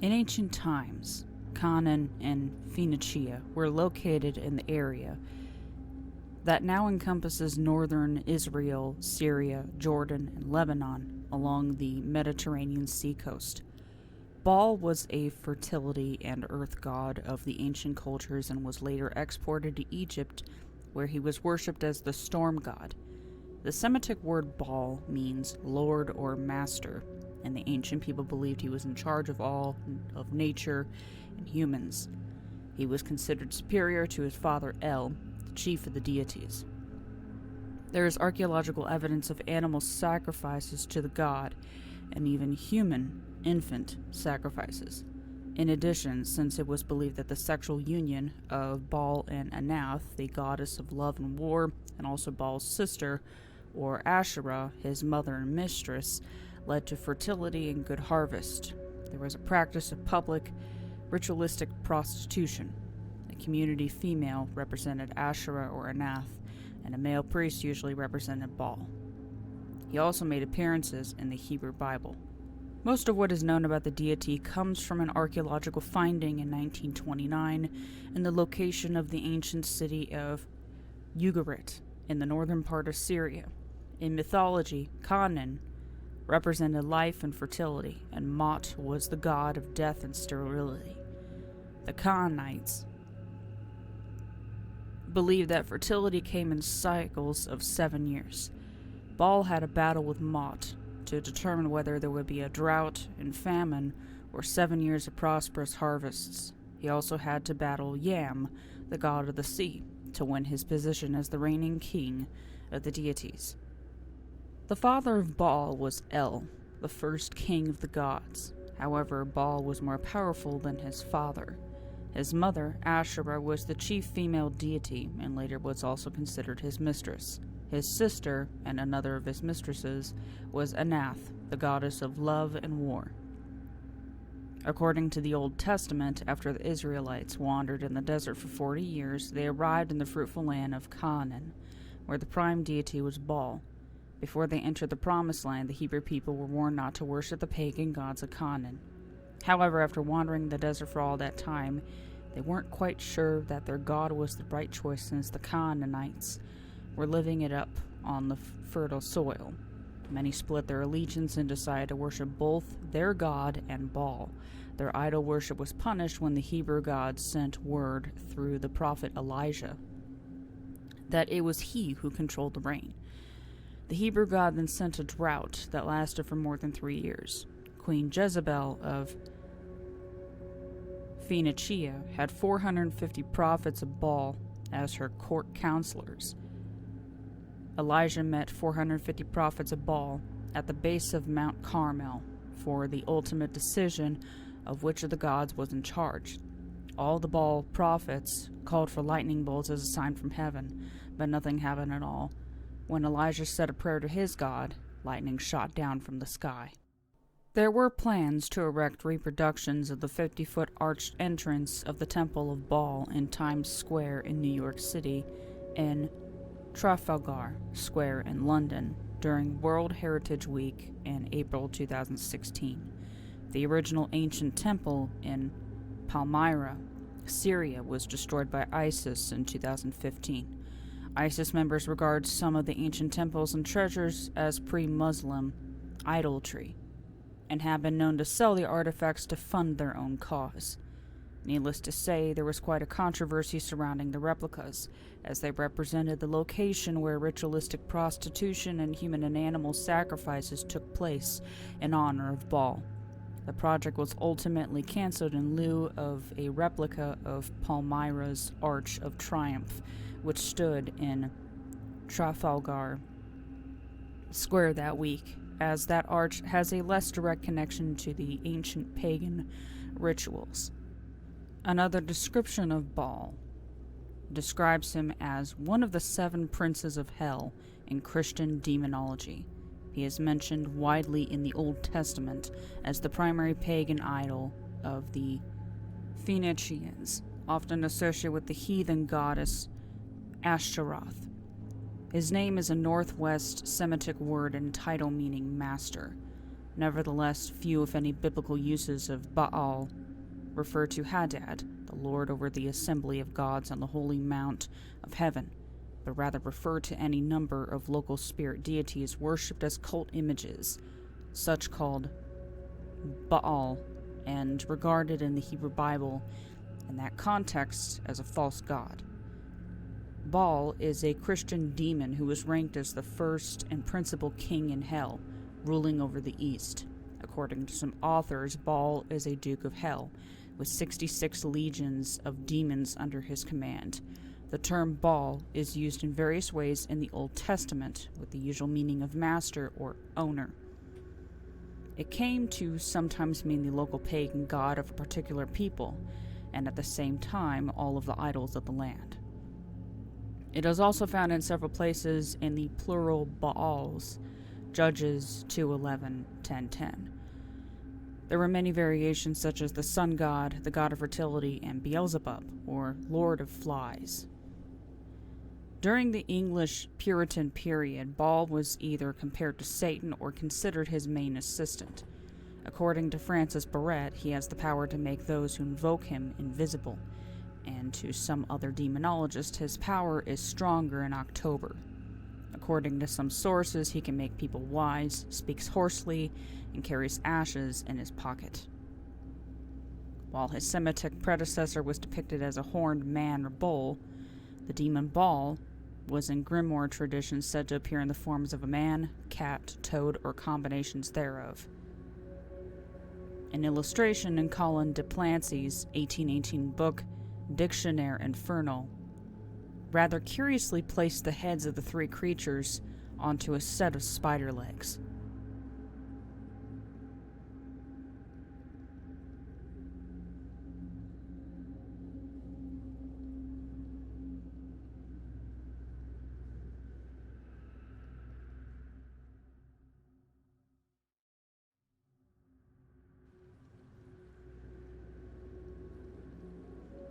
In ancient times, Canaan and Phoenicia were located in the area that now encompasses northern Israel, Syria, Jordan, and Lebanon along the Mediterranean sea coast. Baal was a fertility and earth god of the ancient cultures and was later exported to Egypt, where he was worshipped as the storm god. The Semitic word Baal means lord or master, and the ancient people believed he was in charge of all of nature and humans. He was considered superior to his father El, the chief of the deities. There is archaeological evidence of animal sacrifices to the god, and even human infant sacrifices. In addition, since it was believed that the sexual union of Baal and Anath, the goddess of love and war, and also Baal's sister, or Asherah, his mother and mistress, led to fertility and good harvest, there was a practice of public, ritualistic prostitution. A community female represented Asherah or Anath, and a male priest usually represented Baal. He also made appearances in the Hebrew Bible. Most of what is known about the deity comes from an archaeological finding in 1929 in the location of the ancient city of Ugarit in the northern part of Syria. In mythology, Canaan represented life and fertility, and Mot was the god of death and sterility. The Canaanites believed that fertility came in cycles of 7 years. Baal had a battle with Mot to determine whether there would be a drought and famine or 7 years of prosperous harvests. He also had to battle Yam, the god of the sea, to win his position as the reigning king of the deities. The father of Baal was El, the first king of the gods. However, Baal was more powerful than his father. His mother, Asherah, was the chief female deity and later was also considered his mistress. His sister, and another of his mistresses, was Anath, the goddess of love and war. According to the Old Testament, after the Israelites wandered in the desert for 40 years, they arrived in the fruitful land of Canaan, where the prime deity was Baal. Before they entered the Promised Land, the Hebrew people were warned not to worship the pagan gods of Canaan. However, after wandering the desert for all that time, they weren't quite sure that their god was the right choice since the Canaanites were living it up on the fertile soil. Many split their allegiance and decided to worship both their god and Baal. Their idol worship was punished when the Hebrew gods sent word through the prophet Elijah that it was he who controlled the rain. The Hebrew god then sent a drought that lasted for more than 3 years. Queen Jezebel of Phoenicia had 450 prophets of Baal as her court counselors. Elijah met 450 prophets of Baal at the base of Mount Carmel for the ultimate decision of which of the gods was in charge. All the Baal prophets called for lightning bolts as a sign from heaven, but nothing happened at all. When Elijah said a prayer to his god, lightning shot down from the sky. There were plans to erect reproductions of the 50-foot arched entrance of the Temple of Baal in Times Square in New York City and Trafalgar Square in London during World Heritage Week in April 2016. The original ancient temple in Palmyra, Syria, was destroyed by ISIS in 2015. ISIS members regard some of the ancient temples and treasures as pre-Muslim idolatry, and have been known to sell the artifacts to fund their own cause. Needless to say, there was quite a controversy surrounding the replicas, as they represented the location where ritualistic prostitution and human and animal sacrifices took place in honor of Baal. The project was ultimately cancelled in lieu of a replica of Palmyra's Arch of Triumph, which stood in Trafalgar Square that week, as that arch has a less direct connection to the ancient pagan rituals. Another description of Baal describes him as one of the 7 princes of hell in Christian demonology. He is mentioned widely in the Old Testament as the primary pagan idol of the Phoenicians, often associated with the heathen goddess Ashtaroth. His name is a Northwest Semitic word and title meaning master. Nevertheless, few, if any, biblical uses of Baal refer to Hadad, the lord over the assembly of gods on the holy mount of heaven, but rather refer to any number of local spirit deities worshipped as cult images, such called Baal, and regarded in the Hebrew Bible in that context as a false god. Baal is a Christian demon who was ranked as the first and principal king in hell, ruling over the East. According to some authors, Baal is a duke of hell, with 66 legions of demons under his command. The term Baal is used in various ways in the Old Testament, with the usual meaning of master or owner. It came to sometimes mean the local pagan god of a particular people, and at the same time all of the idols of the land. It is also found in several places in the plural Baals, Judges 2:11, 10:10. There were many variations such as the sun god, the god of fertility, and Beelzebub, or Lord of Flies. During the English Puritan period, Baal was either compared to Satan or considered his main assistant. According to Francis Barrett, he has the power to make those who invoke him invisible, and to some other demonologists, his power is stronger in October. According to some sources, he can make people wise, speaks hoarsely, and carries ashes in his pocket. While his Semitic predecessor was depicted as a horned man or bull, the demon Baal was in grimoire traditions said to appear in the forms of a man, cat, toad, or combinations thereof. An illustration in Colin de Plancy's 1818 book, Dictionnaire Infernal, rather curiously placed the heads of the three creatures onto a set of spider legs.